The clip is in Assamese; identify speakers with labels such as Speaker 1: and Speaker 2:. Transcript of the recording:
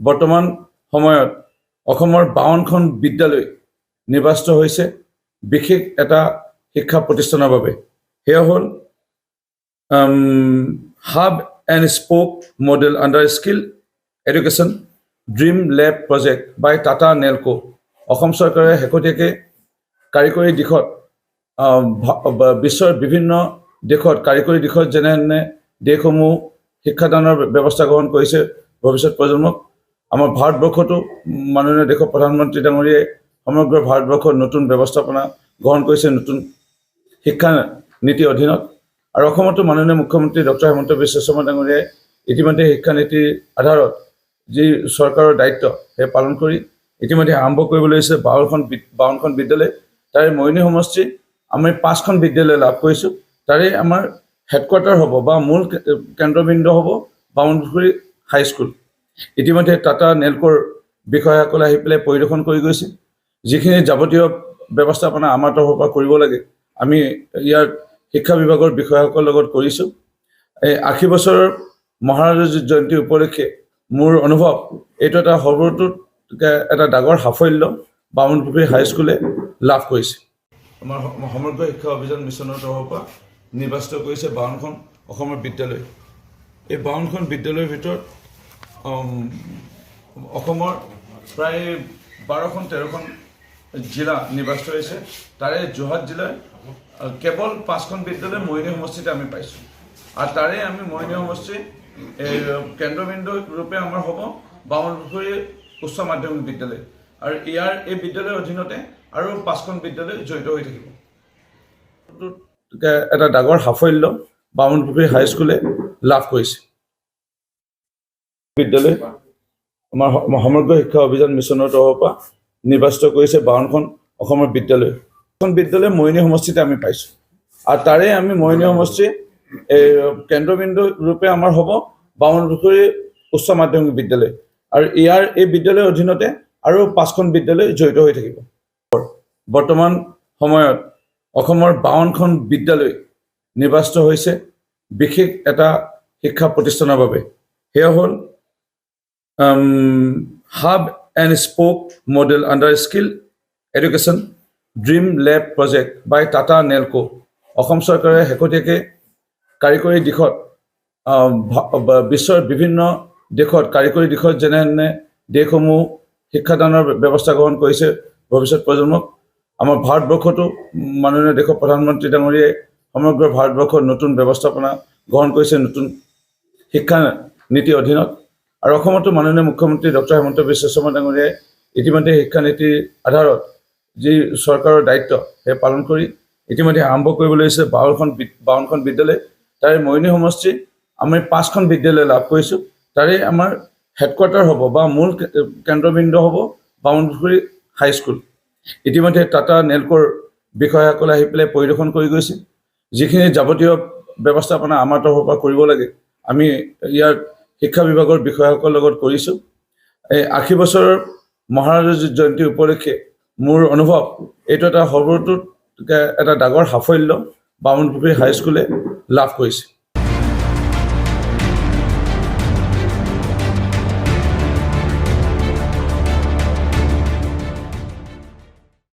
Speaker 1: বৰ্তমান সময়ত অসমৰ 52খন বিদ্যালয় নিৰ্বাচিত হৈছে বিশেষ এটা শিক্ষা প্ৰতিষ্ঠানৰ বাবে। সেয়া হ'ল hub and spoke model under skill education dream lab project by Tata Nelco. Assam চৰকাৰে শেহতীয়াকৈ কাৰিকৰী দিশত বিশ্বৰ বিভিন্ন দেশত কাৰিকৰী দিশত যেনে দেশসমূহ শিক্ষাদানৰ ব্যৱস্থা গ্ৰহণ কৰিছে ভৱিষ্যত প্ৰজন্মক। আমাৰ ভাৰতবৰ্ষতো মাননীয় দেশৰ প্ৰধানমন্ত্ৰী ডাঙৰীয়াই সমগ্ৰ ভাৰতবৰ্ষত নতুন ব্যৱস্থাপনা গ্ৰহণ কৰিছে নতুন শিক্ষা নীতিৰ অধীনত। আৰু অসমতো মাননীয় মুখ্যমন্ত্ৰী ডক্টৰ হিমন্ত বিশ্ব শৰ্মা ডাঙৰীয়াই ইতিমধ্যে শিক্ষানীতিৰ আধাৰত যি চৰকাৰৰ দায়িত্ব সেই পালন কৰি ইতিমধ্যে আৰম্ভ কৰিবলৈ লৈছে 52খন বিদ্যালয়। তাৰে মৰিয়নি সমষ্টি আমি 5খন বিদ্যালয় লাভ কৰিছোঁ। তাৰে আমাৰ হেডকোৱাৰ্টাৰ হ'ব বা মূল কেন্দ্ৰবিন্দু হ'ব বামুণপুখুৰী হাইস্কুল। ইতিমধ্যে টাটা নেলকোৰ বিষয়াসকলে আহি পেলাই পৰিদৰ্শন কৰি গৈছে। যিখিনি যাৱতীয় ব্যৱস্থাপনা আমাৰ তৰফৰ পৰা কৰিব লাগে আমি ইয়াৰ শিক্ষা বিভাগৰ বিষয়াসকলৰ লগত কৰিছোঁ। এই 80 বছৰৰ মহাৰাজ জয়ন্তী উপলক্ষে মোৰ অনুভৱ এইটো এটা সৰ্বতোতকৈ এটা ডাঙৰ সাফল্য বামুণপুখুৰী হাইস্কুলে লাভ কৰিছে। আমাৰ সমগ্ৰ শিক্ষা অভিযান মিছনৰ তৰফৰ পৰা নিৰ্বাচিত কৰিছে 52খন অসমৰ বিদ্যালয়। এই 52খন বিদ্যালয়ৰ ভিতৰত অসমৰ প্ৰায় 12-13খন জিলা নিৰ্বাচিত হৈছে। তাৰে যোৰহাট জিলাৰ কেৱল 5খন বিদ্যালয় মৰিয়নি সমষ্টিতে আমি পাইছোঁ। আৰু তাৰে আমি মৰিয়নি সমষ্টি কেন্দ্ৰবিন্দু ৰূপে আমাৰ হ'ব বামুণপুখুৰী উচ্চ মাধ্যমিক বিদ্যালয়। আৰু এই বিদ্যালয়ৰ অধীনতে আৰু 5খন বিদ্যালয় জড়িত হৈ থাকিব। এটা ডাঙৰ সাফল্য বামুণপুখুৰী হাইস্কুলে লাভ কৰিছে। বিদ্যালয় আমাৰ সমগ্ৰ শিক্ষা অভিযান মিছনৰ তৰফৰ পৰা নিৰ্বাচিত কৰিছে 52খন অসমৰ বিদ্যালয়। এখন বিদ্যালয় মৰিয়নি সমষ্টিতে আমি পাইছোঁ। আৰু তাৰে আমি মৰিয়নি সমষ্টি কেন্দ্ৰবিন্দু ৰূপে আমাৰ হ'ব বামুণপুখুৰী উচ্চ মাধ্যমিক বিদ্যালয়। আৰু এই বিদ্যালয়ৰ অধীনতে আৰু 5খন বিদ্যালয় জড়িত হৈ থাকিব। বৰ্তমান সময়ত অসমৰ 52খন বিদ্যালয় নিৰ্বাচিত হৈছে বিশেষ এটা শিক্ষা প্ৰতিষ্ঠানৰ বাবে। সেয়া হ'ল hub and spoke model under skill education dream lab project by Tata Nelco. Assam চৰকাৰে শেহতীয়াকৈ কাৰিকৰী দিশত বিশ্বৰ বিভিন্ন দেশত কাৰিকৰী দিশত যেনে দেশসমূহ শিক্ষাদানৰ ব্যৱস্থা গ্ৰহণ কৰিছে ভৱিষ্যত প্ৰজন্মক। আমাৰ ভাৰতবৰ্ষতো মাননীয় দেশৰ প্ৰধানমন্ত্ৰী ডাঙৰীয়াই সমগ্ৰ ভাৰতবৰ্ষত নতুন ব্যৱস্থাপনা গ্ৰহণ কৰিছে নতুন শিক্ষা নীতিৰ অধীনত। আৰু অসমতো মাননীয় মুখ্যমন্ত্ৰী ডক্টৰ হিমন্ত বিশ্ব শৰ্মা ডাঙৰীয়াই ইতিমধ্যে শিক্ষানীতিৰ আধাৰত যি চৰকাৰৰ দায়িত্ব সেই পালন কৰি ইতিমধ্যে আৰম্ভ কৰিবলৈ লৈছে 52খন বিদ্যালয়। তাৰে মৰিয়নি সমষ্টি আমি 5খন বিদ্যালয় লাভ কৰিছোঁ। তাৰে আমাৰ হেডকোৱাৰ্টাৰ হ'ব বা মূল কেন্দ্ৰবিন্দু হ'ব বামুণপুখুৰী হাইস্কুল। ইতিমধ্যে টাটা নেলকোৰ বিষয়াসকলে আহি পেলাই পৰিদৰ্শন কৰি গৈছে। যিখিনি যাৱতীয় ব্যৱস্থাপনা আমাৰ তৰফৰ পৰা কৰিব লাগে আমি ইয়াৰ শিক্ষা বিভাগৰ বিষয়াসকলৰ লগত কৰিছোঁ। এই 80 বছৰৰ মহাৰাজ জয়ন্তী উপলক্ষে মোৰ অনুভৱ এইটো এটা সৰ্বতোতকৈ এটা ডাঙৰ সাফল্য বামুণপুখুৰী হাইস্কুলে লাভ কৰিছে।